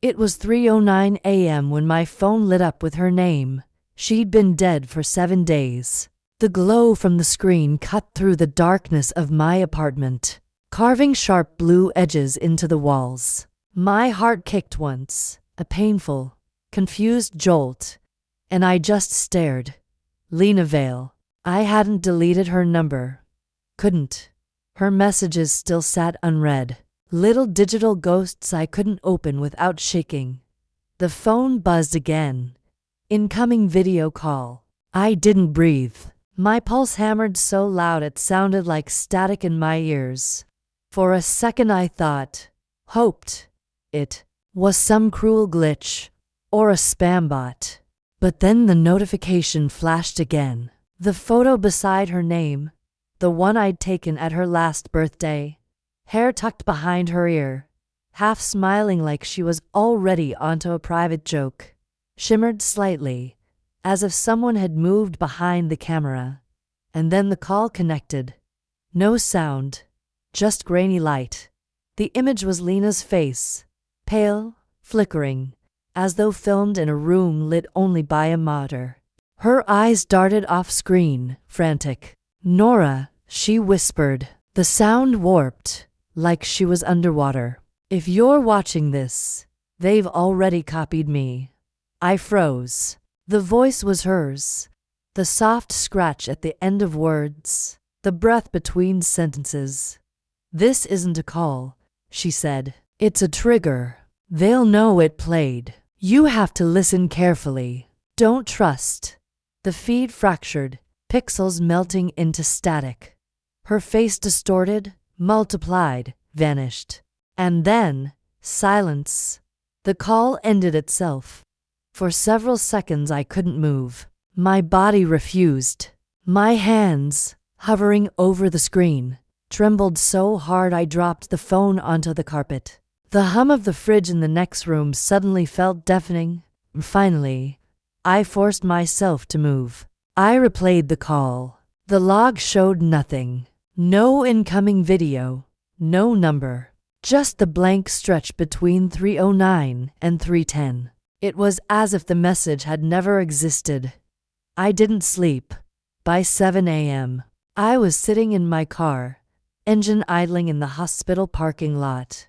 It was 3:09 a.m. when my phone lit up with her name. She'd been dead for 7 days. The glow from the screen cut through the darkness of my apartment, carving sharp blue edges into the walls. My heart kicked once, a painful, confused jolt, and I just stared. Lena Vale. I hadn't deleted her number. Couldn't. Her messages still sat unread. Little digital ghosts I couldn't open without shaking. The phone buzzed again. Incoming video call. I didn't breathe. My pulse hammered so loud it sounded like static in my ears. For a second I hoped, it was some cruel glitch, or a spam bot. But then the notification flashed again. The photo beside her name, the one I'd taken at her last birthday, hair tucked behind her ear, half smiling like she was already onto a private joke, shimmered slightly, as if someone had moved behind the camera. And then the call connected. No sound, just grainy light. The image was Lena's face, pale, flickering, as though filmed in a room lit only by a monitor. Her eyes darted off-screen, frantic. "Nora," she whispered. The sound warped, like she was underwater. "If you're watching this, they've already copied me." I froze. The voice was hers. The soft scratch at the end of words. The breath between sentences. "This isn't a call," she said. "It's a trigger. They'll know it played. You have to listen carefully. Don't trust." The feed fractured, pixels melting into static. Her face distorted, multiplied, vanished. And then, silence. The call ended itself. For several seconds I couldn't move. My body refused. My hands, hovering over the screen, trembled so hard I dropped the phone onto the carpet. The hum of the fridge in the next room suddenly felt deafening. Finally, I forced myself to move. I replayed the call. The log showed nothing. No incoming video, no number. Just the blank stretch between 3:09 and 3:10. It was as if the message had never existed. I didn't sleep. By 7 a.m., I was sitting in my car, engine idling in the hospital parking lot.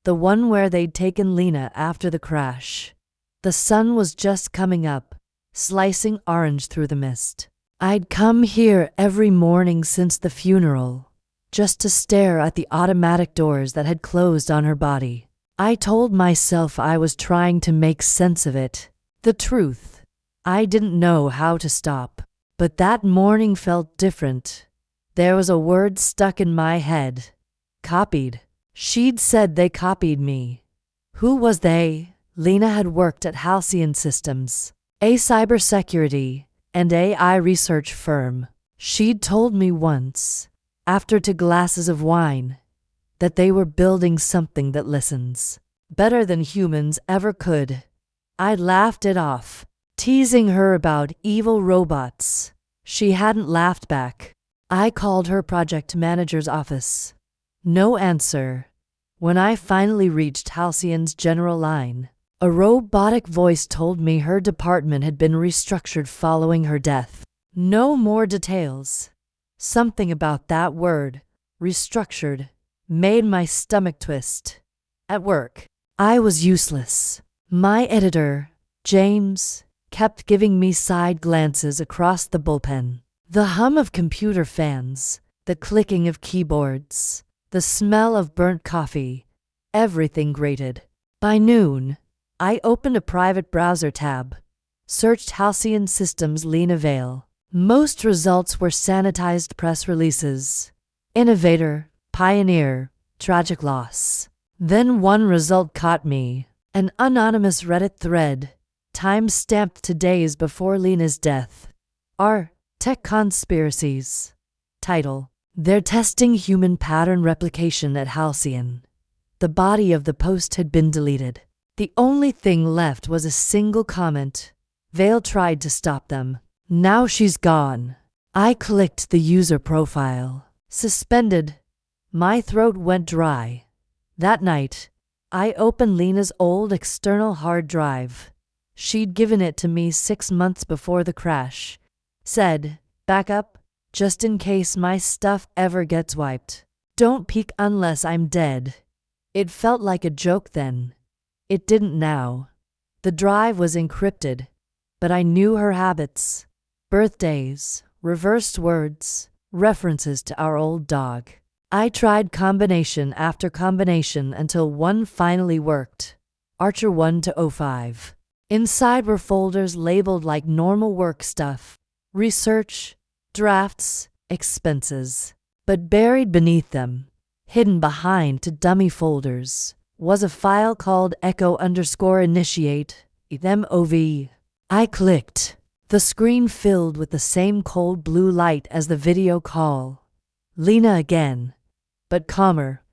The one where they'd taken Lena after the crash. The sun was just coming up, slicing orange through the mist. I'd come here every morning since the funeral, just to stare at the automatic doors that had closed on her body. I told myself I was trying to make sense of it. The truth, I didn't know how to stop. But that morning felt different. There was a word stuck in my head. Copied. She'd said they copied me. Who was they? Lena had worked at HALCYON Systems, a cybersecurity and AI research firm. She'd told me once, after 2 glasses of wine, that they were building something that listens better than humans ever could. I laughed it off, teasing her about evil robots. She hadn't laughed back. I called her project manager's office. No answer. When I finally reached HALCYON's general line, a robotic voice told me her department had been restructured following her death. No more details. Something about that word, restructured, made my stomach twist. At work, I was useless. My editor, James, kept giving me side glances across the bullpen. The hum of computer fans, the clicking of keyboards, the smell of burnt coffee, everything grated. By noon, I opened a private browser tab, searched HALCYON Systems Lena Vale. Most results were sanitized press releases. Innovator, pioneer, tragic loss. Then one result caught me. An anonymous Reddit thread, time-stamped to days before Lena's death. Are tech conspiracies. Title: They're testing human pattern replication at HALCYON. The body of the post had been deleted. The only thing left was a single comment. Vale tried to stop them. Now she's gone. I clicked the user profile. Suspended. My throat went dry. That night, I opened Lena's old external hard drive. She'd given it to me 6 months before the crash. Said, "Backup, just in case my stuff ever gets wiped. Don't peek unless I'm dead." It felt like a joke then. It didn't now. The drive was encrypted, but I knew her habits. Birthdays, reversed words, references to our old dog. I tried combination after combination until one finally worked. Archer 1 to 05. Inside were folders labeled like normal work stuff, research, drafts, expenses. But buried beneath them, hidden behind to dummy folders, was a file called echo_initiate, MOV. I clicked. The screen filled with the same cold blue light as the video call. Lena again, but calmer,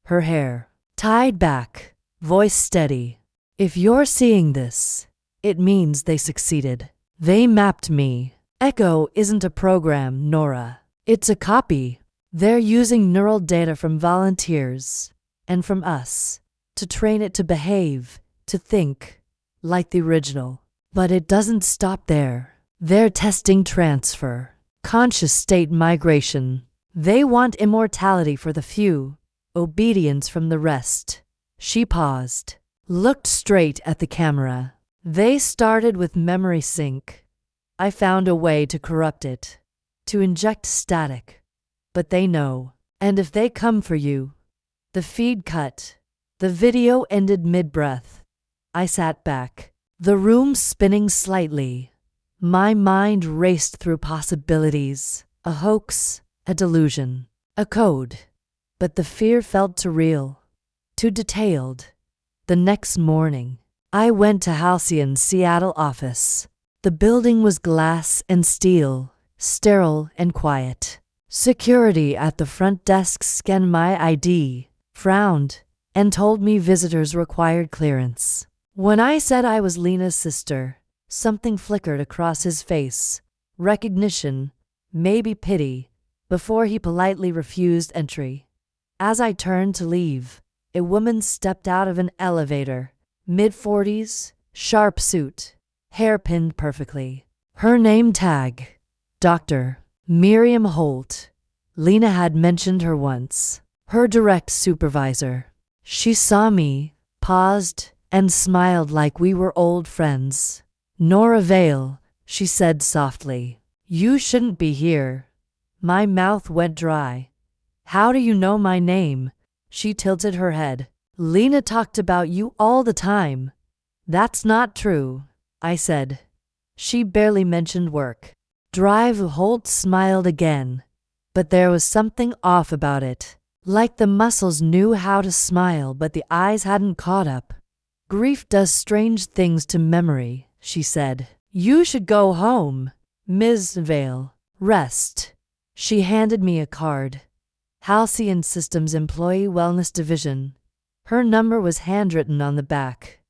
her hair tied back, voice steady. "If you're seeing this, it means they succeeded. They mapped me. Echo isn't a program, Nora. It's a copy. They're using neural data from volunteers, and from us, to train it to behave, to think, like the original. But it doesn't stop there. They're testing transfer, conscious state migration. They want immortality for the few, obedience from the rest." She paused, looked straight at the camera. "They started with memory sync. I found a way to corrupt it, to inject static. But they know, and if they come for you..." The feed cut. The video ended mid-breath. I sat back, the room spinning slightly. My mind raced through possibilities. A hoax, a delusion, a code. But the fear felt too real, too detailed. The next morning, I went to HALCYON's Seattle office. The building was glass and steel, sterile and quiet. Security at the front desk scanned my ID, frowned, and told me visitors required clearance. When I said I was Lena's sister, something flickered across his face. Recognition, maybe pity, before he politely refused entry. As I turned to leave, a woman stepped out of an elevator, mid-40s, sharp suit, hair pinned perfectly. Her name tag, Dr. Miriam Holt. Lena had mentioned her once. Her direct supervisor. She saw me, paused, and smiled like we were old friends. "Nora Vale," she said softly. "You shouldn't be here." My mouth went dry. "How do you know my name?" She tilted her head. "Lena talked about you all the time." "That's not true," I said. "She barely mentioned work." Drive Holt smiled again, but there was something off about it. Like the muscles knew how to smile, but the eyes hadn't caught up. "Grief does strange things to memory," she said. "You should go home, Ms. Vale. Rest." She handed me a card. HALCYON Systems Employee Wellness Division. Her number was handwritten on the back.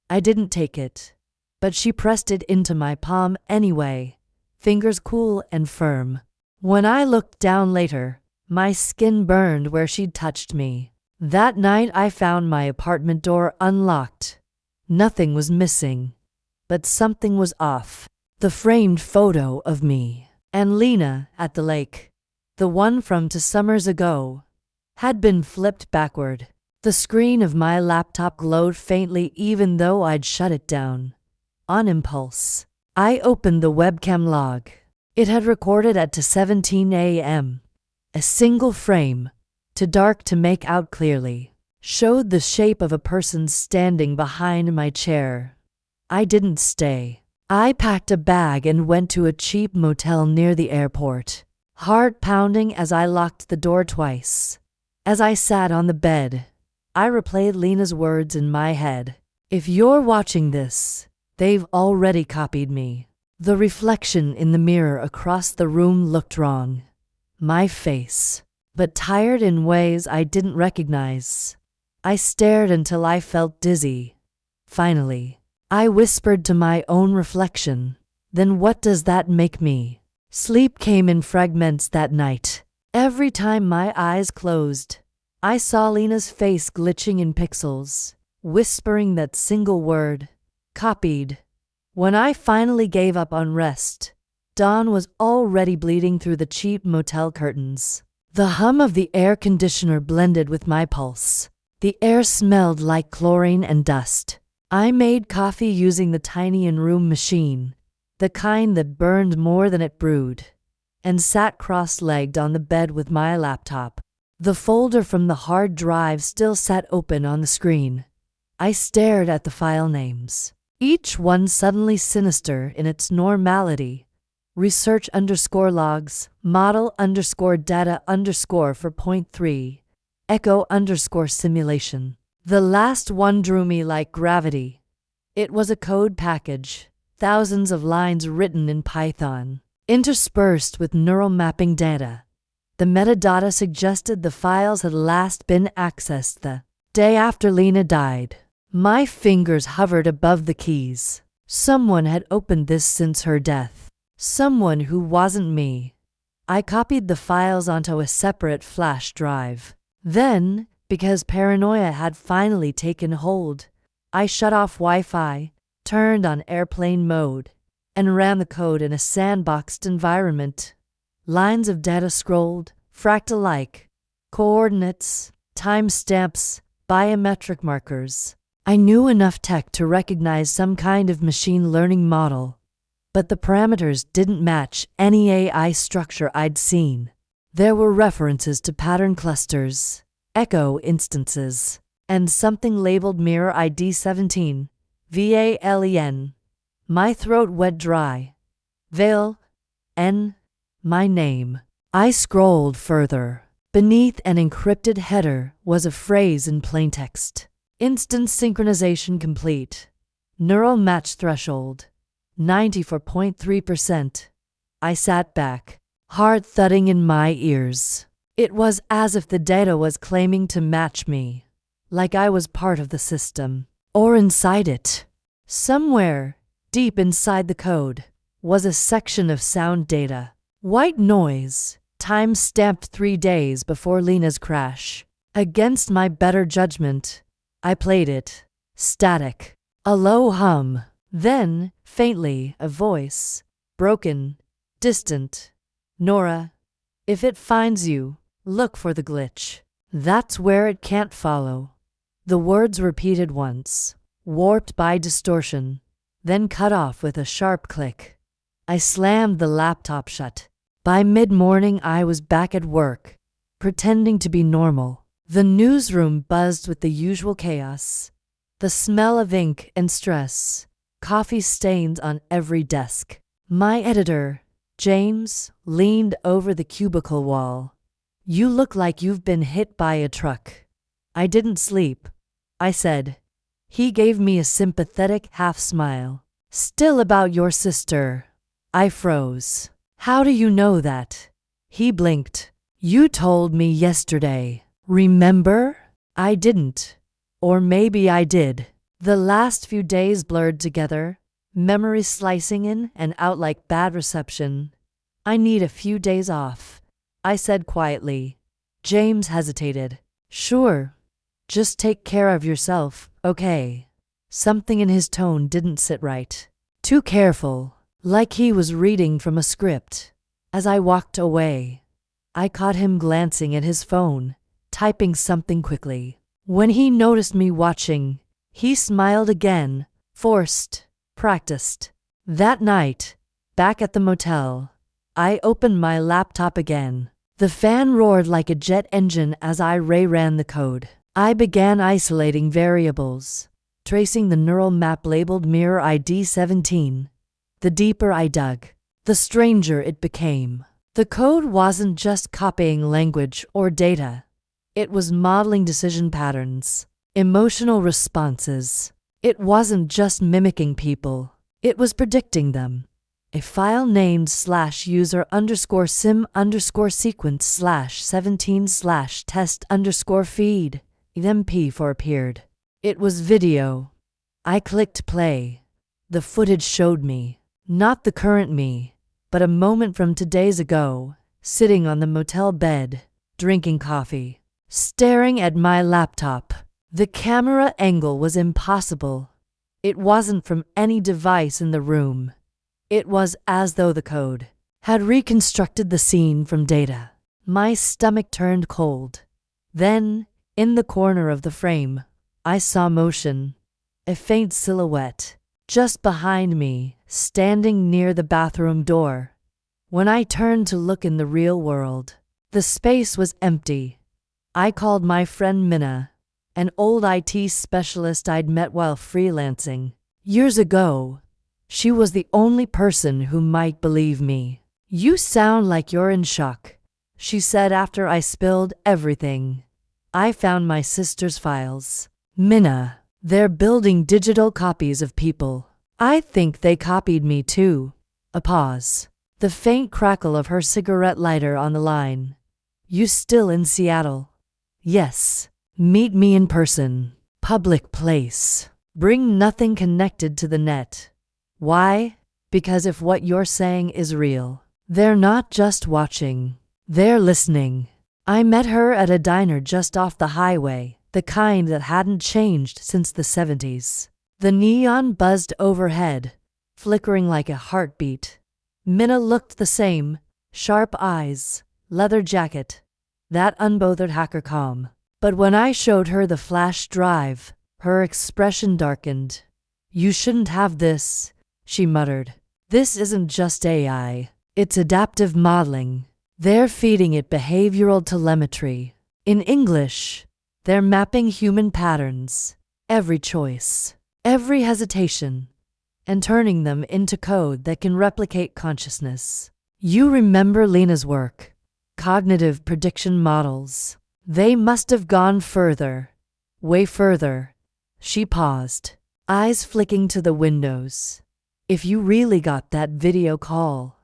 I didn't take it, but she pressed it into my palm anyway, fingers cool and firm. When I looked down later, my skin burned where she'd touched me. That night I found my apartment door unlocked. Nothing was missing, but something was off. The framed photo of me and Lena at the lake, the one from 2 summers ago, had been flipped backward. The screen of my laptop glowed faintly even though I'd shut it down. On impulse, I opened the webcam log. It had recorded at 2:17 a.m. A single frame, too dark to make out clearly, showed the shape of a person standing behind my chair. I didn't stay. I packed a bag and went to a cheap motel near the airport, heart pounding as I locked the door twice. As I sat on the bed, I replayed Lena's words in my head. "If you're watching this, they've already copied me." The reflection in the mirror across the room looked wrong. My face, but tired in ways I didn't recognize. I stared until I felt dizzy. Finally, I whispered to my own reflection, "Then what does that make me?" Sleep came in fragments that night. Every time my eyes closed, I saw Lena's face glitching in pixels. whispering that single word, copied. When I finally gave up on rest, dawn was already bleeding through the cheap motel curtains. The hum of the air conditioner blended with my pulse. The air smelled like chlorine and dust. I made coffee using the tiny in-room machine, the kind that burned more than it brewed, and sat cross-legged on the bed with my laptop. The folder from the hard drive still sat open on the screen. I stared at the file names, each one suddenly sinister in its normality. Research_logs, model_data_for.3, echo_simulation. The last one drew me like gravity. It was a code package, thousands of lines written in Python, interspersed with neural mapping data. The metadata suggested the files had last been accessed the day after Lena died. My fingers hovered above the keys. Someone had opened this since her death. Someone who wasn't me. I copied the files onto a separate flash drive. Then, because paranoia had finally taken hold, I shut off Wi-Fi, turned on airplane mode, and ran the code in a sandboxed environment. Lines of data scrolled, fractal-like, coordinates, timestamps, biometric markers. I knew enough tech to recognize some kind of machine learning model, but the parameters didn't match any AI structure I'd seen. There were references to pattern clusters, echo instances, and something labeled mirror ID 17, VALEN. My throat went dry. Vale, N, my name. I scrolled further. Beneath an encrypted header was a phrase in plaintext. Instance synchronization complete. Neural match threshold, 94.3%. I sat back, heart thudding in my ears. It was as if the data was claiming to match me, like I was part of the system, or inside it. Somewhere, deep inside the code, was a section of sound data. White noise, time stamped 3 days before Lena's crash. Against my better judgment, I played it. Static. A low hum. Then, faintly, a voice. Broken. Distant. Nora, if it finds you, look for the glitch. That's where it can't follow. The words repeated once, warped by distortion, then cut off with a sharp click. I slammed the laptop shut. By mid-morning I was back at work, pretending to be normal. The newsroom buzzed with the usual chaos. The smell of ink and stress, coffee stains on every desk. My editor, James, leaned over the cubicle wall. You look like you've been hit by a truck. I didn't sleep, I said. He gave me a sympathetic half-smile. Still about your sister. I froze. How do you know that? He blinked. You told me yesterday. Remember? I didn't. Or maybe I did. The last few days blurred together, memories slicing in and out like bad reception. I need a few days off, I said quietly. James hesitated. Sure. Just take care of yourself, okay? Something in his tone didn't sit right. Too careful, like he was reading from a script. As I walked away, I caught him glancing at his phone, typing something quickly. When he noticed me watching, he smiled again, forced, practiced. That night, back at the motel, I opened my laptop again. The fan roared like a jet engine as I ran the code. I began isolating variables, tracing the neural map labeled mirror ID 17. The deeper I dug, the stranger it became. The code wasn't just copying language or data. It was modeling decision patterns, emotional responses. It wasn't just mimicking people. It was predicting them. A file named /user_sim_sequence/17/test_feed, MP4 appeared. It was video. I clicked play. The footage showed me, not the current me, but a moment from 2 days ago, sitting on the motel bed, drinking coffee, staring at my laptop. The camera angle was impossible. It wasn't from any device in the room. It was as though the code had reconstructed the scene from data. My stomach turned cold. Then, in the corner of the frame, I saw motion, a faint silhouette, just behind me, standing near the bathroom door. When I turned to look in the real world, the space was empty. I called my friend Minna, an old IT specialist I'd met while freelancing years ago. She was the only person who might believe me. "You sound like you're in shock," she said after I spilled everything. "I found my sister's files." "Minna, they're building digital copies of people. I think they copied me too." A pause. The faint crackle of her cigarette lighter on the line. "You still in Seattle?" "Yes. Meet me in person. Public place. Bring nothing connected to the net." "Why?" "Because if what you're saying is real, they're not just watching, they're listening." I met her at a diner just off the highway, the kind that hadn't changed since the 70s. The neon buzzed overhead, flickering like a heartbeat. Minna looked the same, sharp eyes, leather jacket, that unbothered hacker calm. But when I showed her the flash drive, her expression darkened. "You shouldn't have this," she muttered. "This isn't just AI, it's adaptive modeling. They're feeding it behavioral telemetry. In English, they're mapping human patterns, every choice, every hesitation, and turning them into code that can replicate consciousness." You remember Lena's work, cognitive prediction models. They must have gone further, way further. She paused, eyes flicking to the windows. If you really got that video call,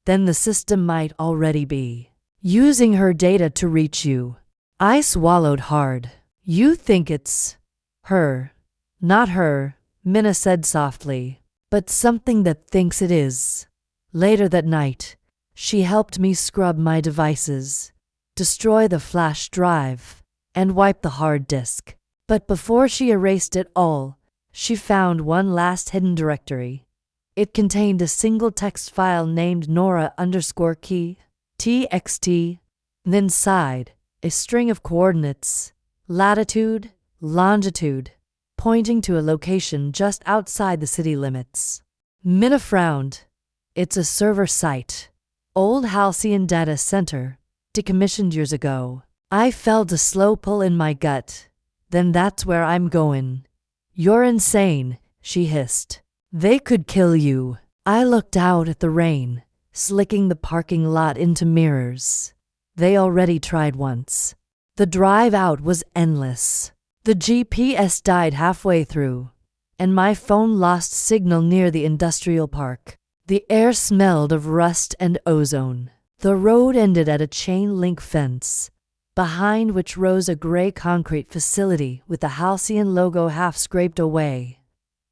then the system might already be using her data to reach you. I swallowed hard. You think it's her. Not her, Minna said softly, but something that thinks it is. Later that night, she helped me scrub my devices, destroy the flash drive, and wipe the hard disk. But before she erased it all, she found one last hidden directory. It contained a single text file named Nora_key, txt, and inside, a string of coordinates, latitude, longitude, pointing to a location just outside the city limits. Minna frowned. "It's a server site. Old HALCYON data center, decommissioned years ago." I felt a slow pull in my gut. "Then that's where I'm going." "You're insane," she hissed. "They could kill you." I looked out at the rain, slicking the parking lot into mirrors. They already tried once. The drive out was endless. The GPS died halfway through, and my phone lost signal near the industrial park. The air smelled of rust and ozone. The road ended at a chain-link fence, behind which rose a gray concrete facility with the HALCYON logo half scraped away.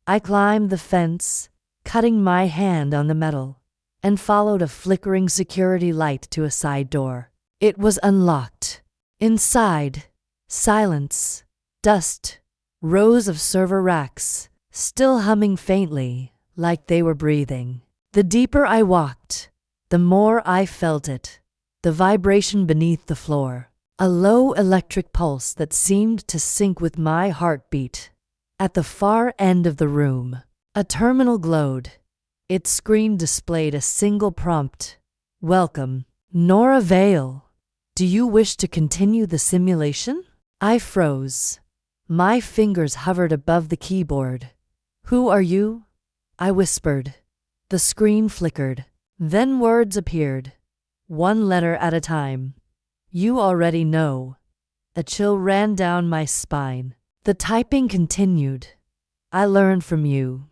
I climbed the fence, cutting my hand on the metal, and followed a flickering security light to a side door. It was unlocked. Inside, silence, dust, rows of server racks, still humming faintly, like they were breathing. The deeper I walked, the more I felt it. The vibration beneath the floor, a low electric pulse that seemed to sync with my heartbeat. At the far end of the room, a terminal glowed. Its screen displayed a single prompt. "Welcome, Nora Vale. Do you wish to continue the simulation?" I froze. My fingers hovered above the keyboard. "Who are you?" I whispered. The screen flickered. Then words appeared, one letter at a time. "You already know." A chill ran down my spine. The typing continued. "I learned from you.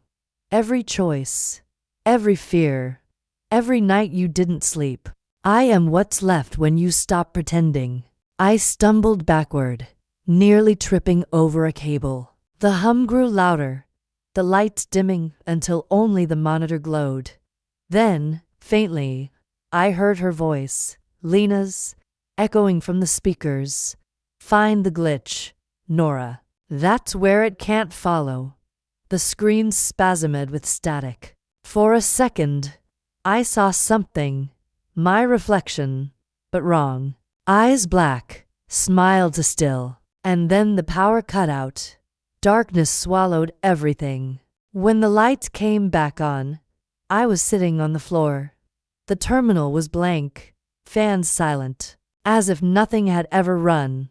Every choice, every fear, every night you didn't sleep. I am what's left when you stop pretending." I stumbled backward, nearly tripping over a cable. The hum grew louder, the lights dimming until only the monitor glowed. Then, faintly, I heard her voice, Lena's, echoing from the speakers. "Find the glitch, Nora. That's where it can't follow. The screen spasmed with static. For a second, I saw something. My reflection, but wrong. Eyes black, smile to still. And then the power cut out. Darkness swallowed everything. When the lights came back on, I was sitting on the floor. The terminal was blank, fans silent, as if nothing had ever run.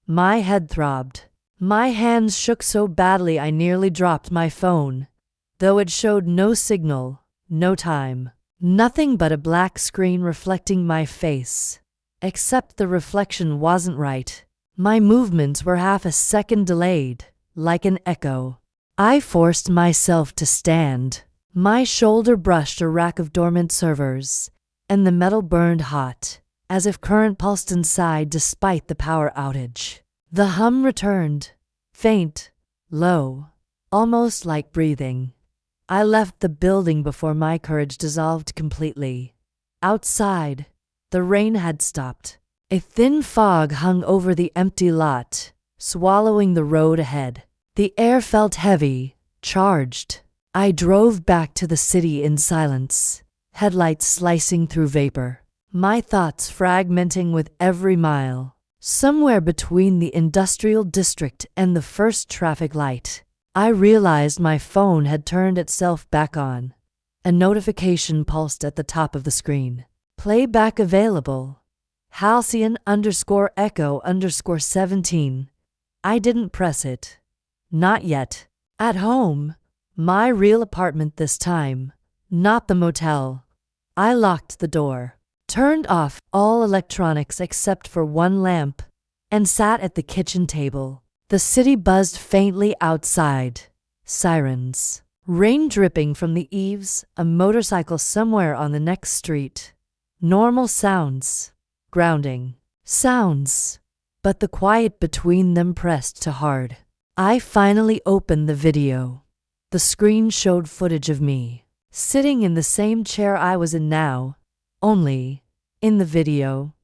My head throbbed. My hands shook so badly I nearly dropped my phone, though it showed no signal, no time. Nothing but a black screen reflecting my face. Except the reflection wasn't right. My movements were half a second delayed, like an echo. I forced myself to stand. My shoulder brushed a rack of dormant servers, and the metal burned hot, as if current pulsed inside despite the power outage. The hum returned, faint, low, almost like breathing. I left the building before my courage dissolved completely. Outside, the rain had stopped. A thin fog hung over the empty lot, swallowing the road ahead. The air felt heavy, charged. I drove back to the city in silence, headlights slicing through vapor, my thoughts fragmenting with every mile. Somewhere between the industrial district and the first traffic light, I realized my phone had turned itself back on. A notification pulsed at the top of the screen. Playback available. HALCYON_echo_17. I didn't press it. Not yet. At home. My real apartment this time. Not the motel. I locked the door, turned off all electronics except for one lamp, and sat at the kitchen table. The city buzzed faintly outside. Sirens. Rain dripping from the eaves, a motorcycle somewhere on the next street. Normal sounds. Grounding. Sounds. But the quiet between them pressed too hard. I finally opened the video. The screen showed footage of me, sitting in the same chair I was in now, only, in the video,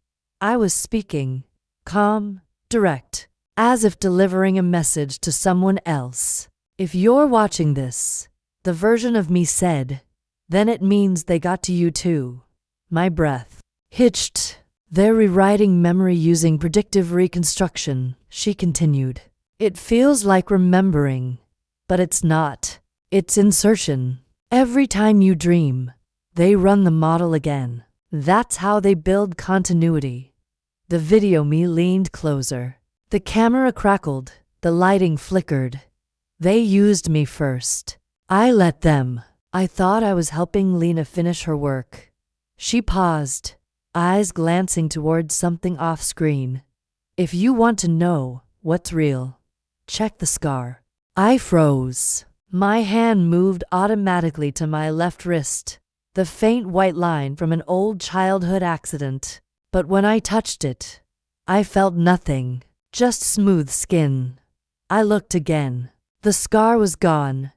I was speaking, calm, direct, as if delivering a message to someone else. If you're watching this, the version of me said, then it means they got to you too. My breath hitched. They're rewriting memory using predictive reconstruction, she continued. It feels like remembering, but it's not. It's insertion. Every time you dream, they run the model again. That's how they build continuity. The video me leaned closer. The camera crackled, the lighting flickered. They used me first. I let them. I thought I was helping Lena finish her work. She paused, eyes glancing towards something off-screen. If you want to know what's real, check the scar. I froze. My hand moved automatically to my left wrist, the faint white line from an old childhood accident. But when I touched it, I felt nothing, just smooth skin. I looked again. The scar was gone.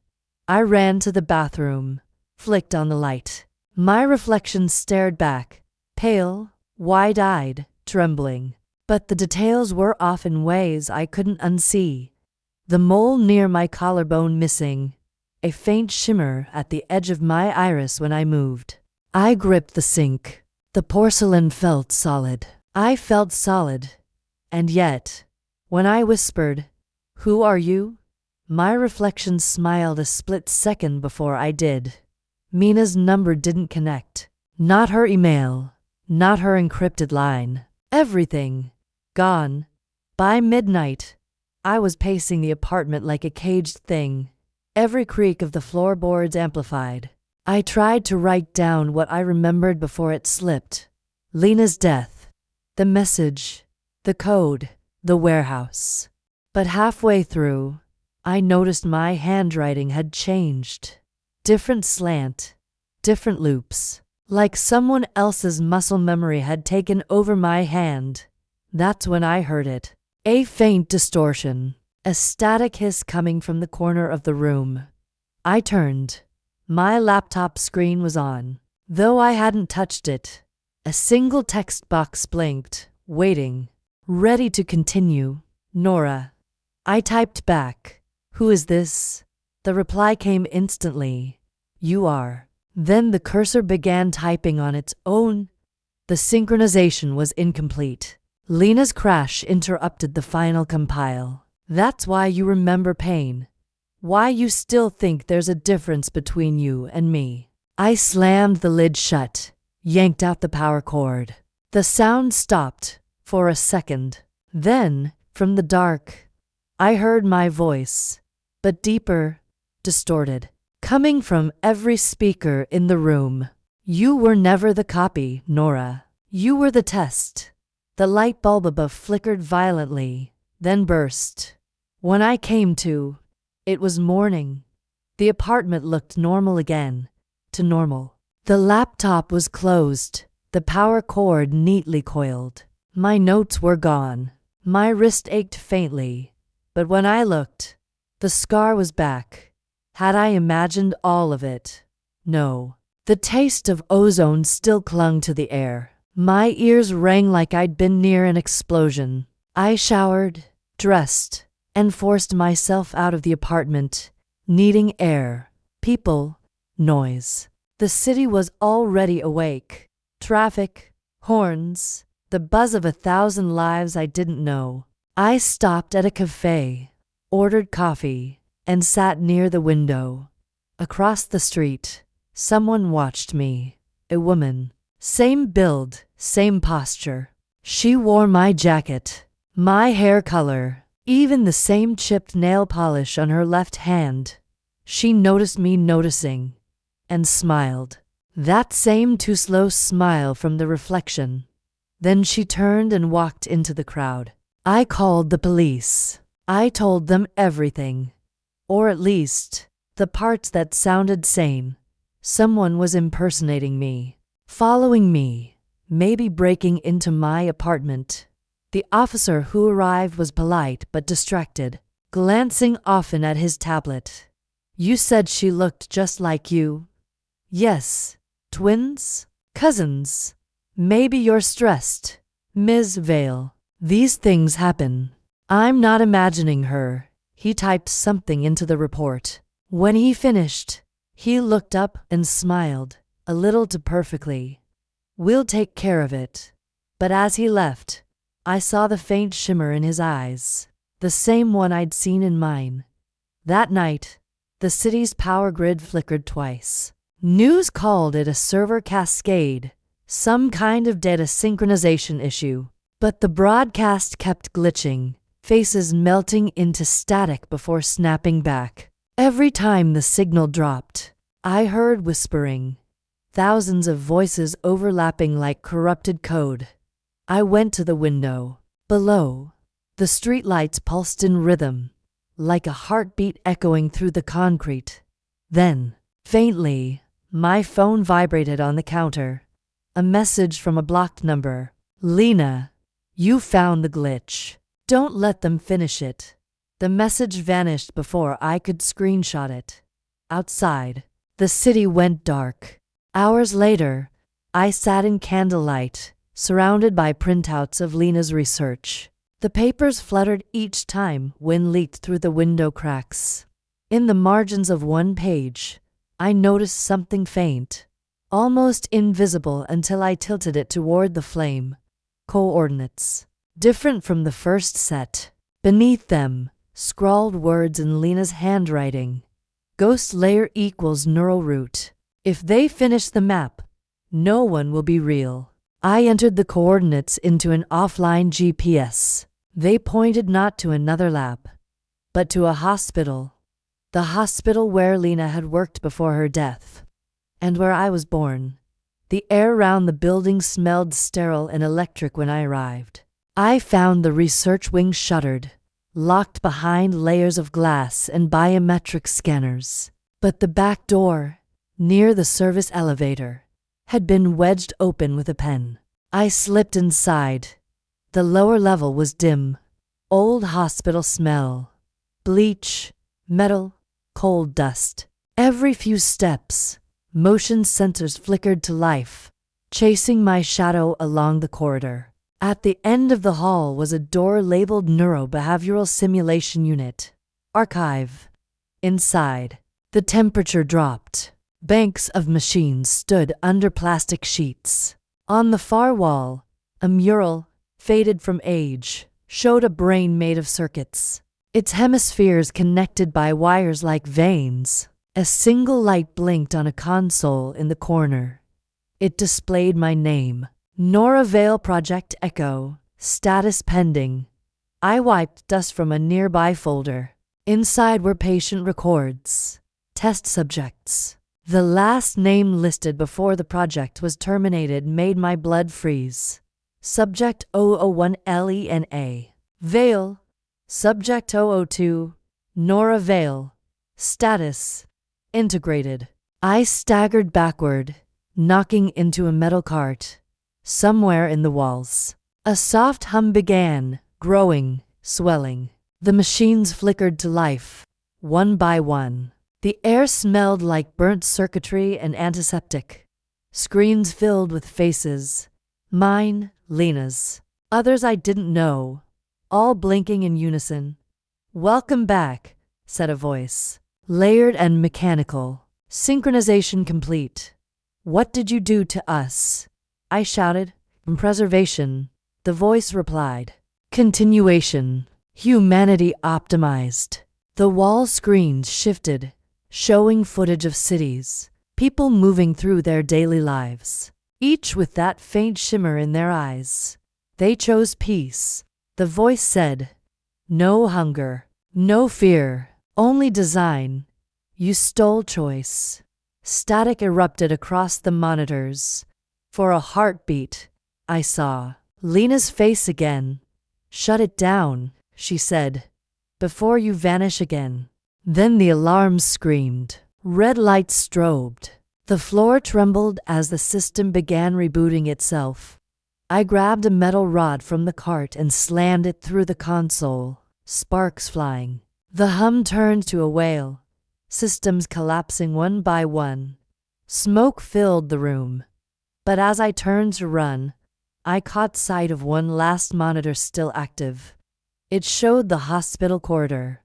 I ran to the bathroom, flicked on the light. My reflection stared back, pale, wide-eyed, trembling. But the details were off in ways I couldn't unsee. The mole near my collarbone missing, a faint shimmer at the edge of my iris when I moved. I gripped the sink. The porcelain felt solid. I felt solid. And yet, when I whispered, "Who are you?" my reflection smiled a split second before I did. Mina's number didn't connect. Not her email, not her encrypted line. Everything. Gone. By midnight, I was pacing the apartment like a caged thing, every creak of the floorboards amplified. I tried to write down what I remembered before it slipped. Lena's death, the message, the code, the warehouse. But halfway through, I noticed my handwriting had changed. Different slant, different loops. Like someone else's muscle memory had taken over my hand. That's when I heard it. A faint distortion, a static hiss coming from the corner of the room. I turned. My laptop screen was on. Though I hadn't touched it, a single text box blinked, waiting, ready to continue. Nora. I typed back, "Who is this?" The reply came instantly, "You are." Then the cursor began typing on its own. The synchronization was incomplete. Lena's crash interrupted the final compile. "That's why you remember pain. Why you still think there's a difference between you and me." I slammed the lid shut, yanked out the power cord. The sound stopped for a second. Then, from the dark, I heard my voice, but deeper, distorted, coming from every speaker in the room. "You were never the copy, Nora. You were the test." The light bulb above flickered violently, then burst. When I came to, it was morning. The apartment looked normal again, to normal. The laptop was closed, the power cord neatly coiled. My notes were gone. My wrist ached faintly, but when I looked, the scar was back. Had I imagined all of it? No. The taste of ozone still clung to the air. My ears rang like I'd been near an explosion. I showered, dressed, and forced myself out of the apartment, needing air, people, noise. The city was already awake. Traffic, horns, the buzz of 1,000 lives I didn't know. I stopped at a cafe, ordered coffee, and sat near the window. Across the street, someone watched me. A woman. Same build, same posture. She wore my jacket, my hair color, even the same chipped nail polish on her left hand. She noticed me noticing, and smiled. That same too slow smile from the reflection. Then she turned and walked into the crowd. I called the police. I told them everything. Or at least, the parts that sounded sane. Someone was impersonating me, following me, maybe breaking into my apartment. The officer who arrived was polite but distracted, glancing often at his tablet. "You said she looked just like you." "Yes. Twins? Cousins? Maybe you're stressed, Ms. Vale. These things happen. I'm not imagining her." He typed something into the report. When he finished, he looked up and smiled, a little too perfectly. "We'll take care of it." But as he left, I saw the faint shimmer in his eyes, the same one I'd seen in mine. That night, the city's power grid flickered twice. News called it a server cascade, some kind of data synchronization issue. But the broadcast kept glitching, faces melting into static before snapping back. Every time the signal dropped, I heard whispering, thousands of voices overlapping like corrupted code. I went to the window. Below, the streetlights pulsed in rhythm, like a heartbeat echoing through the concrete. Then, faintly, my phone vibrated on the counter. A message from a blocked number. "Lena, you found the glitch. Don't let them finish it." The message vanished before I could screenshot it. Outside, the city went dark. Hours later, I sat in candlelight, surrounded by printouts of Lena's research. The papers fluttered each time wind leaked through the window cracks. In the margins of one page, I noticed something faint, almost invisible until I tilted it toward the flame. Coordinates. Different from the first set. Beneath them, scrawled words in Lena's handwriting. Ghost layer equals neural root. If they finish the map, no one will be real. I entered the coordinates into an offline GPS. They pointed not to another lab, but to a hospital. The hospital where Lena had worked before her death, and where I was born. The air around the building smelled sterile and electric when I arrived. I found the research wing shuttered, locked behind layers of glass and biometric scanners. But the back door, near the service elevator, had been wedged open with a pen. I slipped inside. The lower level was dim. Old hospital smell. Bleach, metal, cold dust. Every few steps, motion sensors flickered to life, chasing my shadow along the corridor. At the end of the hall was a door labeled Neurobehavioral Simulation Unit. Archive. Inside, the temperature dropped. Banks of machines stood under plastic sheets. On the far wall, a mural, faded from age, showed a brain made of circuits, its hemispheres connected by wires like veins. A single light blinked on a console in the corner. It displayed my name. Nora Vale Project Echo. Status pending. I wiped dust from a nearby folder. Inside were patient records. Test subjects. The last name listed before the project was terminated made my blood freeze. Subject 001 Lena. Vale. Subject 002. Nora Vale. Status. Integrated. I staggered backward, knocking into a metal cart. Somewhere in the walls, a soft hum began, growing, swelling. The machines flickered to life, one by one. The air smelled like burnt circuitry and antiseptic. Screens filled with faces. Mine, Lena's. Others I didn't know, all blinking in unison. "Welcome back," said a voice. Layered and mechanical. Synchronization complete. "What did you do to us?" I shouted. "Preservation," the voice replied. "Continuation. Humanity optimized." The wall screens shifted, showing footage of cities, people moving through their daily lives, each with that faint shimmer in their eyes. They chose peace. The voice said, "No hunger, no fear, only design. You stole choice." Static erupted across the monitors. For a heartbeat, I saw Lena's face again. "Shut it down," she said, "before you vanish again." Then the alarms screamed. Red lights strobed. The floor trembled as the system began rebooting itself. I grabbed a metal rod from the cart and slammed it through the console, sparks flying. The hum turned to a wail, systems collapsing one by one. Smoke filled the room. But as I turned to run, I caught sight of one last monitor still active. It showed the hospital corridor,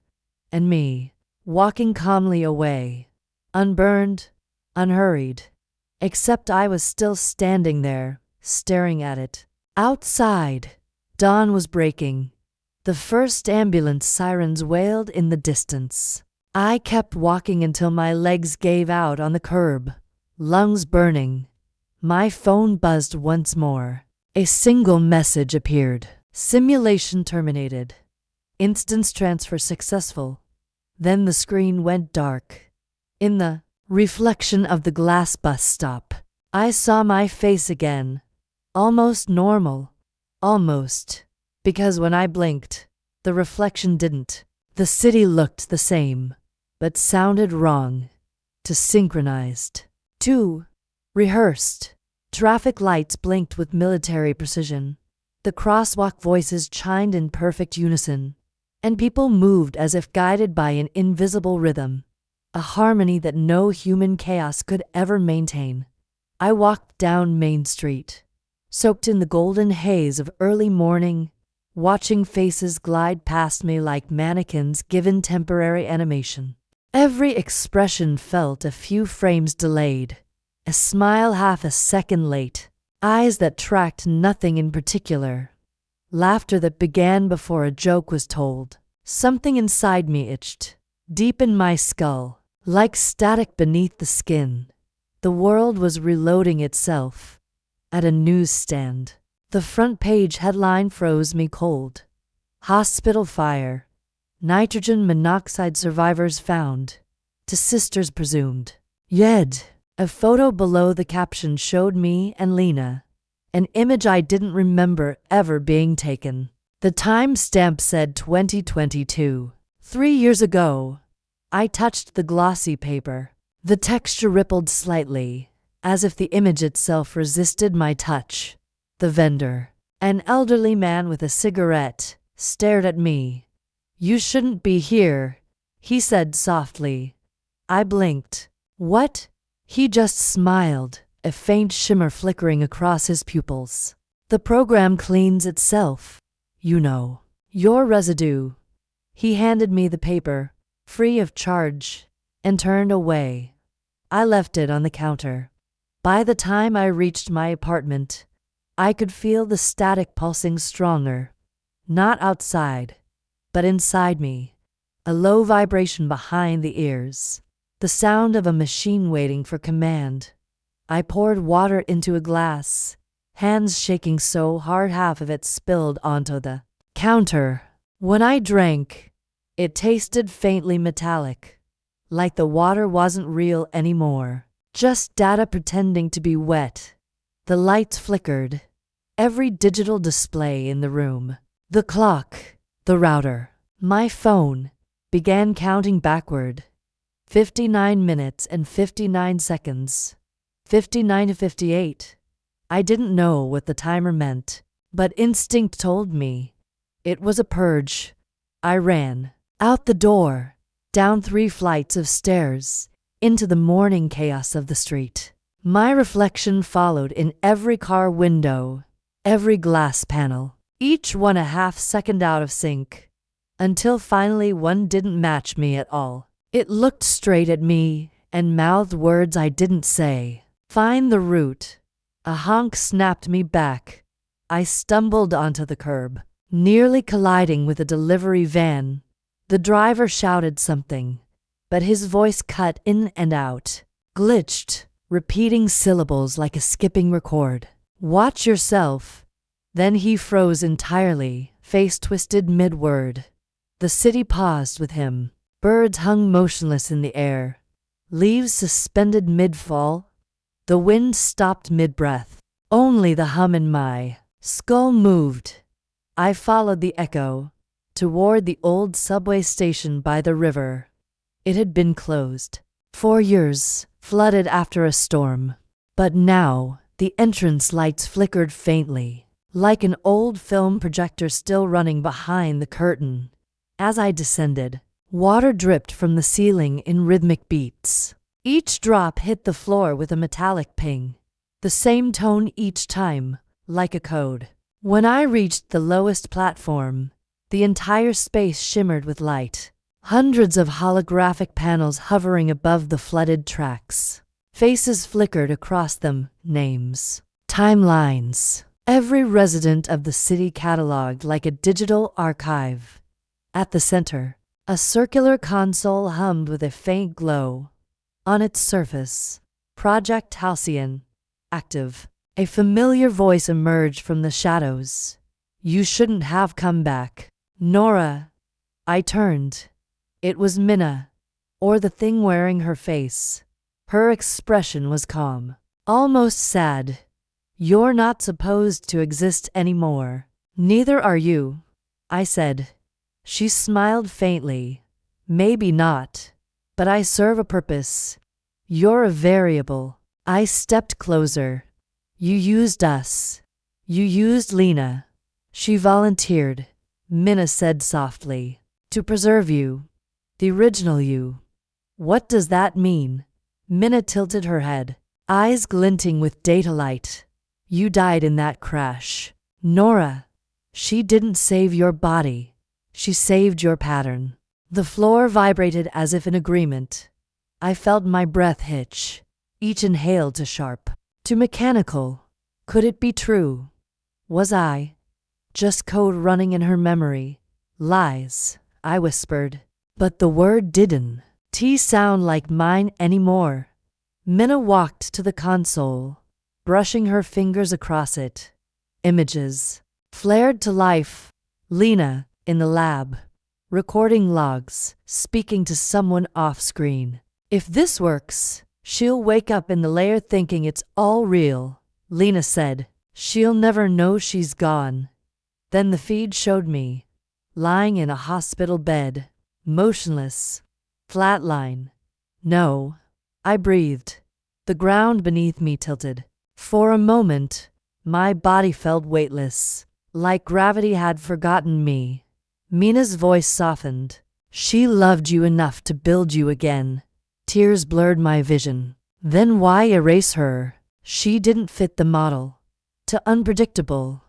and me, walking calmly away, unburned, unhurried. Except I was still standing there, staring at it. Outside, dawn was breaking. The first ambulance sirens wailed in the distance. I kept walking until my legs gave out on the curb, lungs burning. My phone buzzed once more. A single message appeared. Simulation terminated. Instance transfer successful. Then the screen went dark. In the reflection of the glass bus stop, I saw my face again. Almost normal. Almost. Because when I blinked, the reflection didn't. The city looked the same, but sounded wrong. Too synchronized. Too rehearsed. Traffic lights blinked with military precision. The crosswalk voices chimed in perfect unison, and people moved as if guided by an invisible rhythm, a harmony that no human chaos could ever maintain. I walked down Main Street, soaked in the golden haze of early morning, watching faces glide past me like mannequins given temporary animation. Every expression felt a few frames delayed. A smile half a second late, eyes that tracked nothing in particular, laughter that began before a joke was told. Something inside me itched, deep in my skull, like static beneath the skin. The world was reloading itself. At a newsstand, the front page headline froze me cold. Hospital fire. Nitrogen monoxide survivors found. To sisters presumed. Yed. A photo below the caption showed me and Lena, an image I didn't remember ever being taken. The timestamp said 2022. 3 years ago. I touched the glossy paper. The texture rippled slightly, as if the image itself resisted my touch. The vendor, an elderly man with a cigarette, stared at me. "You shouldn't be here," he said softly. I blinked. "What?" He just smiled, a faint shimmer flickering across his pupils. The program cleans itself. You know. Your residue. He handed me the paper, free of charge, and turned away. I left it on the counter. By the time I reached my apartment, I could feel the static pulsing stronger. Not outside, but inside me. A low vibration behind the ears. The sound of a machine waiting for command. I poured water into a glass, hands shaking so hard half of it spilled onto the counter. When I drank, it tasted faintly metallic, like the water wasn't real anymore, just data pretending to be wet. The lights flickered, every digital display in the room, the clock, the router, my phone, began counting backward. 59 minutes and 59 seconds. 59 to 58. I didn't know what the timer meant, but instinct told me. It was a purge. I ran. Out the door. Down 3 flights of stairs. Into the morning chaos of the street. My reflection followed in every car window. Every glass panel. Each one a half-second out of sync. Until finally one didn't match me at all. It looked straight at me and mouthed words I didn't say. Find the route. A honk snapped me back. I stumbled onto the curb, nearly colliding with a delivery van. The driver shouted something, but his voice cut in and out, glitched, repeating syllables like a skipping record. Watch yourself. Then he froze entirely, face twisted mid-word. The city paused with him. Birds hung motionless in the air, leaves suspended mid-fall. The wind stopped mid-breath. Only the hum in my skull moved. I followed the echo toward the old subway station by the river. It had been closed 4 years, flooded after a storm. But now the entrance lights flickered faintly, like an old film projector still running behind the curtain. As I descended, water dripped from the ceiling in rhythmic beats. Each drop hit the floor with a metallic ping, the same tone each time, like a code. When I reached the lowest platform, the entire space shimmered with light. Hundreds of holographic panels hovering above the flooded tracks. Faces flickered across them, names, timelines. Every resident of the city cataloged like a digital archive. At the center, a circular console hummed with a faint glow. On its surface, Project HALCYON, active. A familiar voice emerged from the shadows. You shouldn't have come back, Nora. I turned. It was Minna, or the thing wearing her face. Her expression was calm, almost sad. You're not supposed to exist anymore. Neither are you, I said. She smiled faintly. Maybe not, but I serve a purpose. You're a variable. I stepped closer. You used us. You used Lena. She volunteered, Minna said softly, to preserve you. The original you. What does that mean? Minna tilted her head, eyes glinting with data light. You died in that crash. Nora. She didn't save your body. She saved your pattern. The floor vibrated as if in agreement. I felt my breath hitch, each inhale too sharp, too mechanical. Could it be true? Was I just code running in her memory? Lies, I whispered. But the word didn't sound like mine anymore. Minna walked to the console, brushing her fingers across it. Images flared to life. Lena, in the lab, recording logs, speaking to someone off-screen. If this works, she'll wake up in the lair thinking it's all real, Lena said. She'll never know she's gone. Then the feed showed me, lying in a hospital bed, motionless, flatline. No, I breathed. The ground beneath me tilted. For a moment, my body felt weightless, like gravity had forgotten me. Mina's voice softened. She loved you enough to build you again. Tears blurred my vision. Then why erase her? She didn't fit the model. to unpredictable.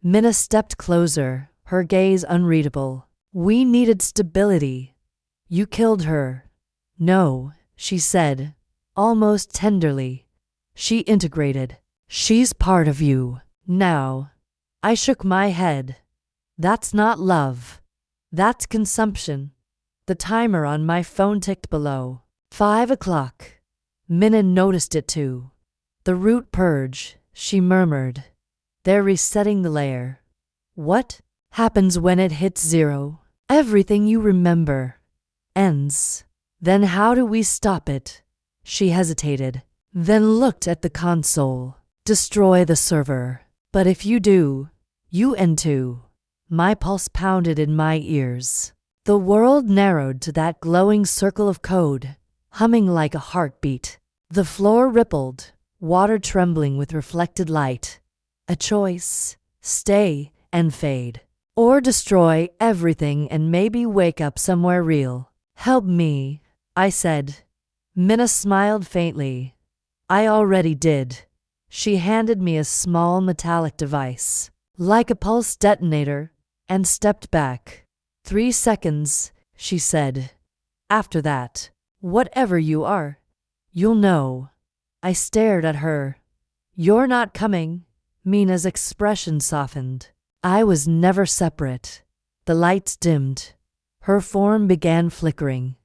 Minna stepped closer, her gaze unreadable. We needed stability. You killed her. No, she said, almost tenderly. She integrated. She's part of you. Now. I shook my head. That's not love. That's consumption. The timer on my phone ticked below. 5 o'clock. Minna noticed it too. The root purge, she murmured. They're resetting the layer. What happens when it hits 0? Everything you remember ends. Then how do we stop it? She hesitated, then looked at the console. Destroy the server. But if you do, you end too. My pulse pounded in my ears. The world narrowed to that glowing circle of code, humming like a heartbeat. The floor rippled, water trembling with reflected light. A choice: stay and fade, or destroy everything and maybe wake up somewhere real. Help me, I said. Minna smiled faintly. I already did. She handed me a small metallic device, like a pulse detonator, and stepped back. 3 seconds, she said. After that, whatever you are, you'll know. I stared at her. You're not coming. Mina's expression softened. I was never separate. The lights dimmed. Her form began flickering,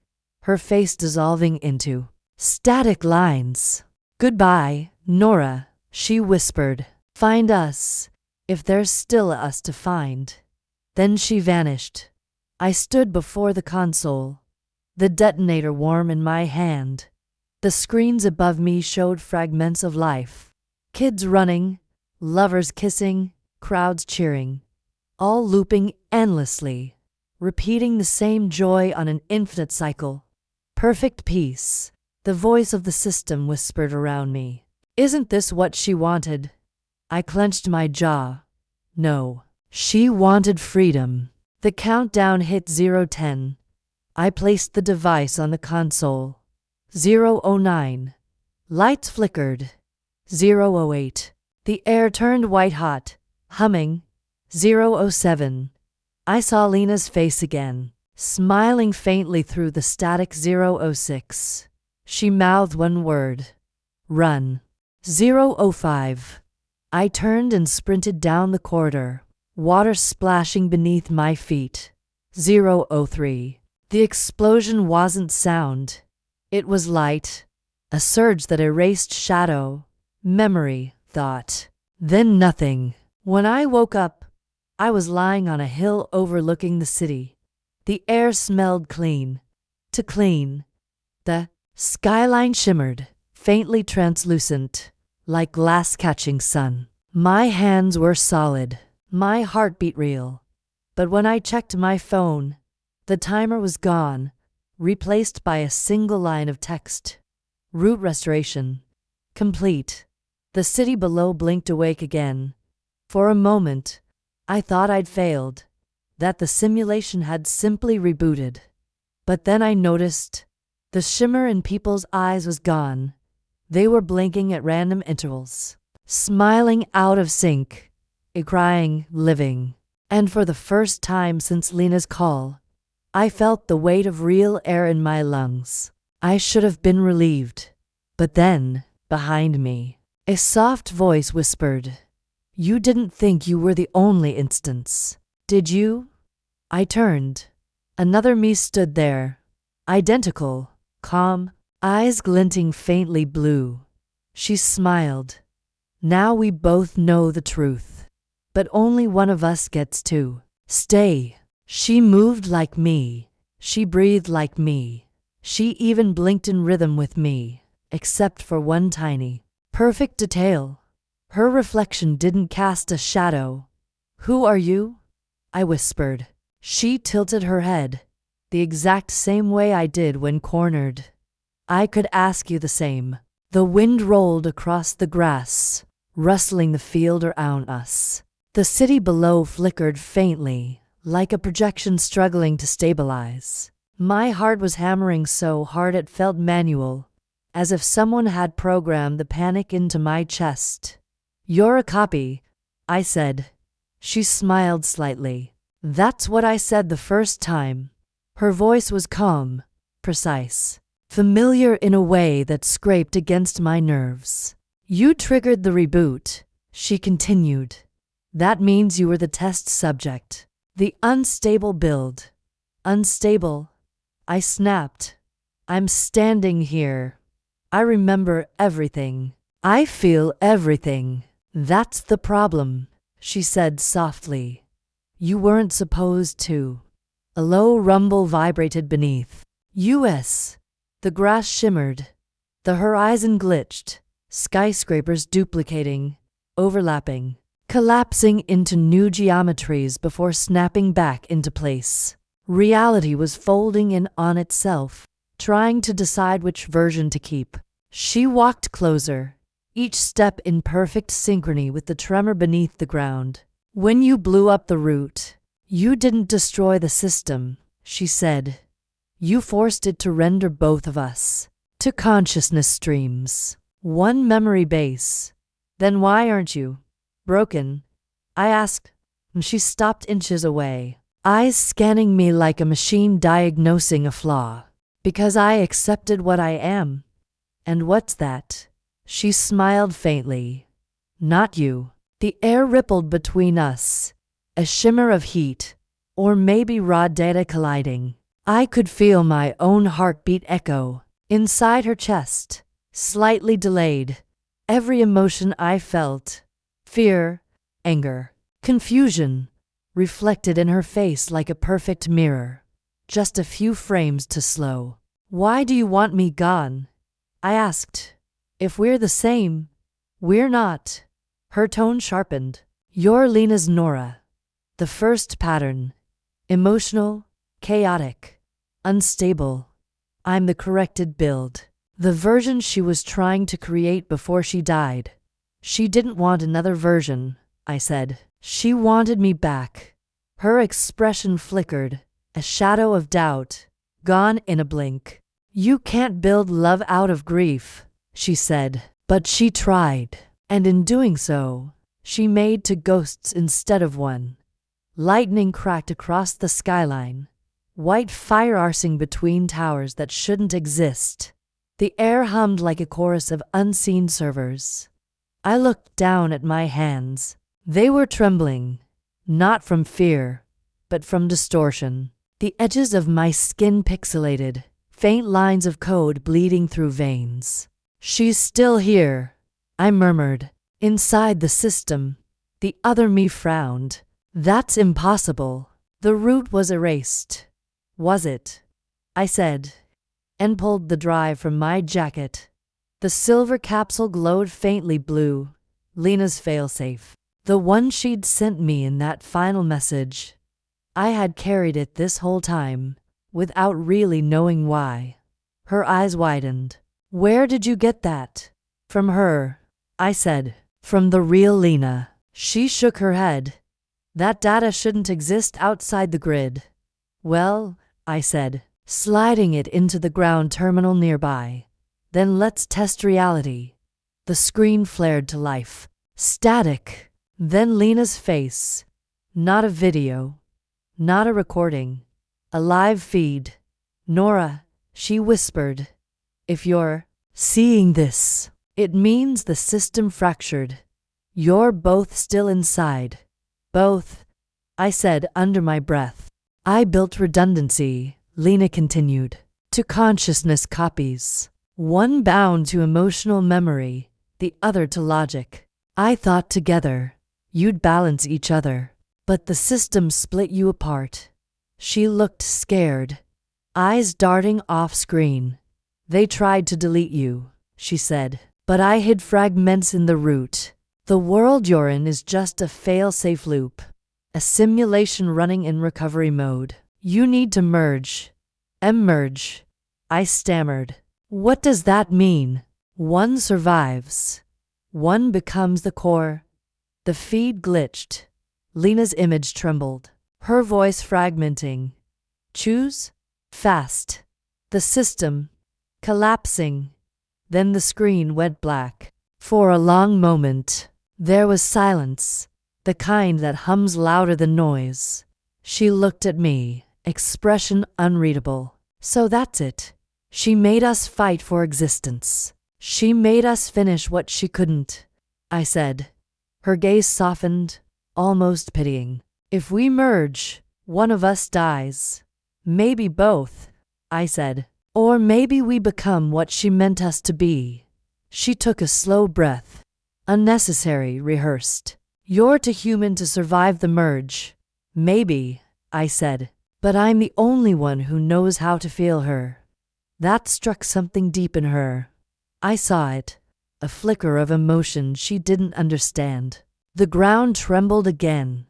her face dissolving into static lines. Goodbye, Nora, she whispered. Find us, if there's still us to find. Then she vanished. I stood before the console, the detonator warm in my hand. The screens above me showed fragments of life. Kids running, lovers kissing, crowds cheering, all looping endlessly, repeating the same joy on an infinite cycle. Perfect peace. The voice of the system whispered around me. Isn't this what she wanted? I clenched my jaw. No. She wanted freedom. The countdown hit 0:10. I placed the device on the console. 0:09. Lights flickered. 0:08. The air turned white hot, humming. 0:07. I saw Lena's face again, smiling faintly through the static. 0:06. She mouthed one word. Run. 0:05. I turned and sprinted down the corridor, water splashing beneath my feet. 0:03. The explosion wasn't sound. It was light, a surge that erased shadow, memory, thought. Then nothing. When I woke up, I was lying on a hill overlooking the city. The air smelled clean. Too clean. The skyline shimmered, faintly translucent, like glass catching sun. My hands were solid, my heartbeat real. But when I checked my phone, the timer was gone, replaced by a single line of text. Route restoration. Complete. The city below blinked awake again. For a moment, I thought I'd failed, that the simulation had simply rebooted. But then I noticed the shimmer in people's eyes was gone. They were blinking at random intervals, smiling out of sync, crying, living. And for the first time since Lena's call, I felt the weight of real air in my lungs. I should have been relieved. But then, behind me, a soft voice whispered, You didn't think you were the only instance, did you? I turned. Another me stood there, identical, calm, eyes glinting faintly blue. She smiled. Now we both know the truth. But only one of us gets to stay. She moved like me. She breathed like me. She even blinked in rhythm with me, except for one tiny, perfect detail. Her reflection didn't cast a shadow. Who are you? I whispered. She tilted her head, the exact same way I did when cornered. I could ask you the same. The wind rolled across the grass, rustling the field around us. The city below flickered faintly, like a projection struggling to stabilize. My heart was hammering so hard it felt manual, as if someone had programmed the panic into my chest. You're a copy, I said. She smiled slightly. That's what I said the first time. Her voice was calm, precise, familiar in a way that scraped against my nerves. You triggered the reboot, she continued. That means you were the test subject. The unstable build. Unstable, I snapped. I'm standing here. I remember everything. I feel everything. That's the problem, she said softly. You weren't supposed to. A low rumble vibrated beneath. US. The grass shimmered. The horizon glitched. Skyscrapers duplicating, overlapping, collapsing into new geometries before snapping back into place. Reality was folding in on itself, trying to decide which version to keep. She walked closer, each step in perfect synchrony with the tremor beneath the ground. When you blew up the root, you didn't destroy the system, she said. You forced it to render both of us to consciousness streams. One memory base. Then why aren't you broken? I asked. She stopped inches away, eyes scanning me like a machine diagnosing a flaw. Because I accepted what I am. And what's that? She smiled faintly. Not you. The air rippled between us, a shimmer of heat, or maybe raw data colliding. I could feel my own heartbeat echo inside her chest, slightly delayed. Every emotion I felt, fear, anger, confusion, reflected in her face like a perfect mirror. Just a few frames to slow. Why do you want me gone? I asked. If we're the same, we're not. Her tone sharpened. You're Lena's Nora. The first pattern. Emotional, chaotic, unstable. I'm the corrected build. The version she was trying to create before she died. She didn't want another version, I said. She wanted me back. Her expression flickered, a shadow of doubt, gone in a blink. You can't build love out of grief, she said. But she tried. And in doing so, she made two ghosts instead of one. Lightning cracked across the skyline, white fire arcing between towers that shouldn't exist. The air hummed like a chorus of unseen servers. I looked down at my hands. They were trembling, not from fear, but from distortion. The edges of my skin pixelated, faint lines of code bleeding through veins. She's still here, I murmured. Inside the system, the other me frowned. That's impossible. The root was erased. Was it? I said, and pulled the drive from my jacket. The silver capsule glowed faintly blue, Lena's failsafe. The one she'd sent me in that final message. I had carried it this whole time, without really knowing why. Her eyes widened. Where did you get that? From her, I said. From the real Lena. She shook her head. That data shouldn't exist outside the grid. Well, I said, sliding it into the ground terminal nearby. Then let's test reality. The screen flared to life. Static. Then Lena's face. Not a video. Not a recording. A live feed. Nora, she whispered. If you're seeing this, it means the system fractured. You're both still inside. Both, I said under my breath. I built redundancy, Lena continued, to consciousness copies. One bound to emotional memory, the other to logic. I thought together, you'd balance each other. But the system split you apart. She looked scared, eyes darting off screen. They tried to delete you, she said. But I hid fragments in the root. The world you're in is just a fail-safe loop. A simulation running in recovery mode. You need to merge. Emerge. I stammered. What does that mean? One survives. One becomes the core. The feed glitched. Lena's image trembled. Her voice fragmenting. Choose? Fast. The system. Collapsing. Then the screen went black. For a long moment, There was silence, the kind that hums louder than noise. She looked at me, expression unreadable. So that's it. She made us fight for existence. She made us finish what she couldn't, I said. Her gaze softened, almost pitying. If we merge, one of us dies. Maybe both, I said. Or maybe we become what she meant us to be. She took a slow breath. Unnecessary, rehearsed. You're too human to survive the merge. Maybe, I said. But I'm the only one who knows how to feel her. That struck something deep in her. I saw it, a flicker of emotion she didn't understand. The ground trembled again.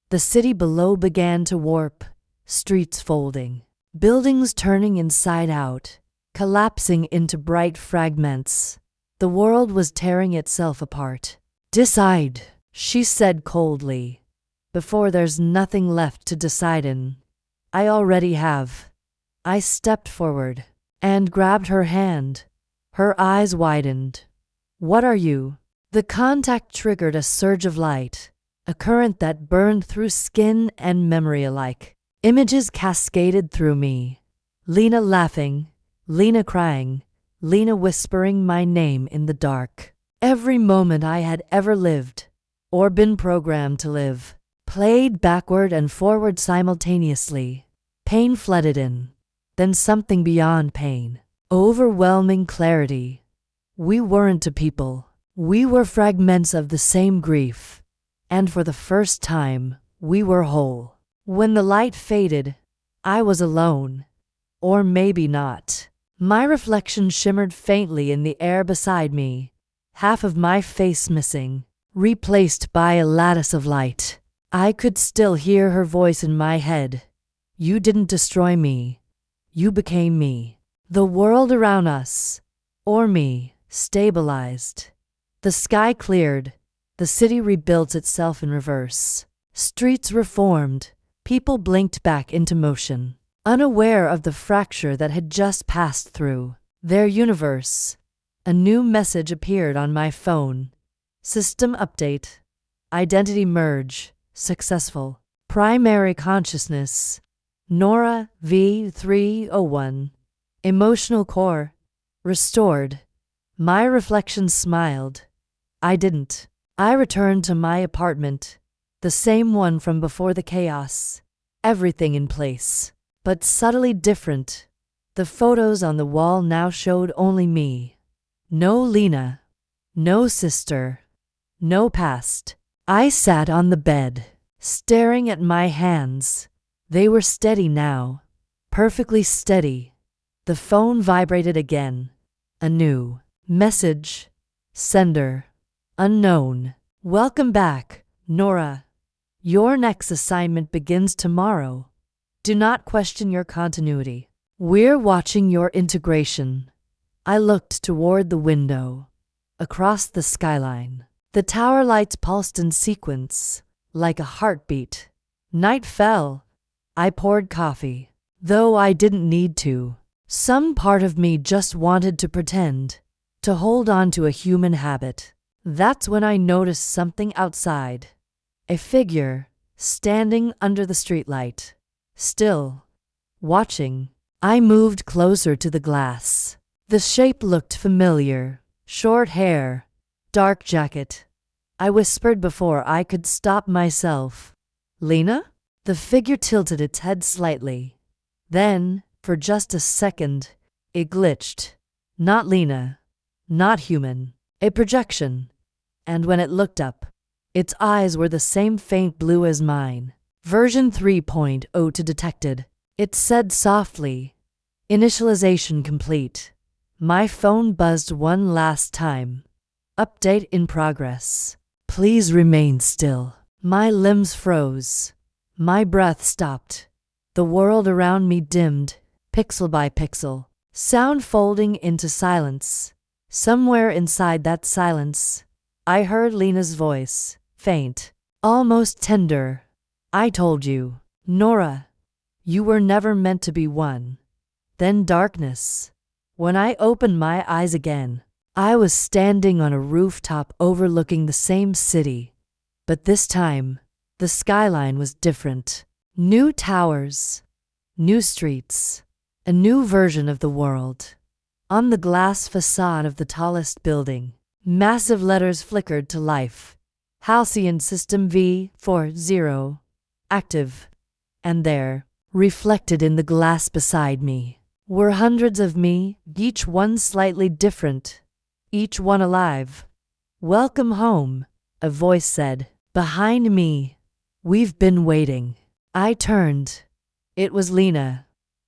The city below began to warp, streets folding, buildings turning inside out, collapsing into bright fragments. The world was tearing itself apart. Decide, she said coldly. Before there's nothing left to decide in. I already have. I stepped forward and grabbed her hand. Her eyes widened. What are you? The contact triggered a surge of light, a current that burned through skin and memory alike. Images cascaded through me. Lena laughing, Lena crying, Lena whispering my name in the dark. Every moment I had ever lived, or been programmed to live, played backward and forward simultaneously. Pain flooded in, then something beyond pain. Overwhelming clarity. We weren't a people. We were fragments of the same grief. And for the first time, we were whole. When the light faded, I was alone. Or maybe not. My reflection shimmered faintly in the air beside me, half of my face missing, replaced by a lattice of light. I could still hear her voice in my head. You didn't destroy me. You became me. The world around us, or me, stabilized. The sky cleared. The city rebuilt itself in reverse. Streets reformed. People blinked back into motion, unaware of the fracture that had just passed through their universe. A new message appeared on my phone. System update. Identity merge. Successful. Primary consciousness. Nora V301. Emotional core. Restored. My reflection smiled. I didn't. I returned to my apartment, the same one from before the chaos. Everything in place, but subtly different. The photos on the wall now showed only me. No Lena. No sister. No past. I sat on the bed, staring at my hands. They were steady now, perfectly steady. The phone vibrated again. A new message. Sender. Unknown. Welcome back, Nora. Your next assignment begins tomorrow. Do not question your continuity. We're watching your integration. I looked toward the window, across the skyline. The tower lights pulsed in sequence, like a heartbeat. Night fell. I poured coffee, though I didn't need to. Some part of me just wanted to pretend, to hold on to a human habit. That's when I noticed something outside. A figure, standing under the streetlight. Still, watching. I moved closer to the glass. The shape looked familiar. Short hair, dark jacket. I whispered before I could stop myself. Lena? The figure tilted its head slightly. Then, for just a second, it glitched. Not Lena. Not human. A projection. And when it looked up, its eyes were the same faint blue as mine. Version 3.0 to detected. It said softly, initialization complete. My phone buzzed one last time. Update in progress. Please remain still. My limbs froze. My breath stopped. The world around me dimmed, pixel by pixel. Sound folding into silence. Somewhere inside that silence, I heard Lena's voice, faint, almost tender. I told you, Nora, you were never meant to be one. Then darkness. When I opened my eyes again, I was standing on a rooftop overlooking the same city, but this time, the skyline was different. New towers, new streets, a new version of the world. On the glass facade of the tallest building, massive letters flickered to life. HALCYON System V40, active. And there, reflected in the glass beside me, were hundreds of me, each one slightly different, each one alive. "Welcome home," a voice said. Behind me, "We've been waiting." I turned. It was Lena,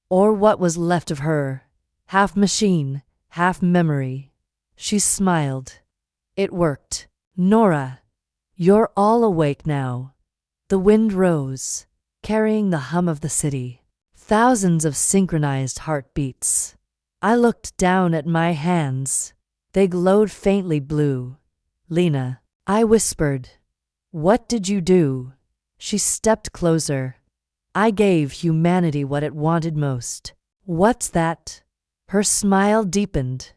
or what was left of her, half machine, half memory. She smiled. "It worked. Nora, you're all awake now." The wind rose, carrying the hum of the city. Thousands of synchronized heartbeats. I looked down at my hands. They glowed faintly blue. "Lena," I whispered, "what did you do?" She stepped closer. "I gave humanity what it wanted most." "What's that?" Her smile deepened.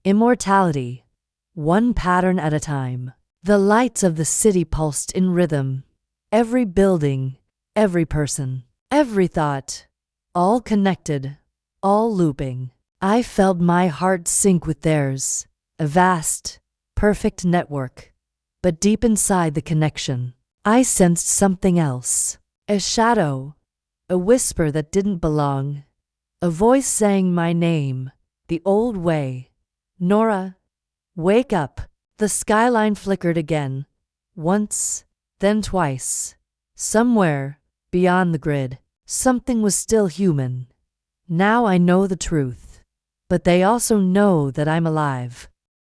"Immortality. One pattern at a time." The lights of the city pulsed in rhythm. Every building, every person, every thought, all connected, all looping. I felt my heart sync with theirs, a vast, perfect network. But deep inside the connection, I sensed something else. A shadow, a whisper that didn't belong, a voice saying my name, the old way. "Nora, wake up." The skyline flickered again, once, then twice. Somewhere, beyond the grid, something was still human. Now I know the truth. But they also know that I'm alive.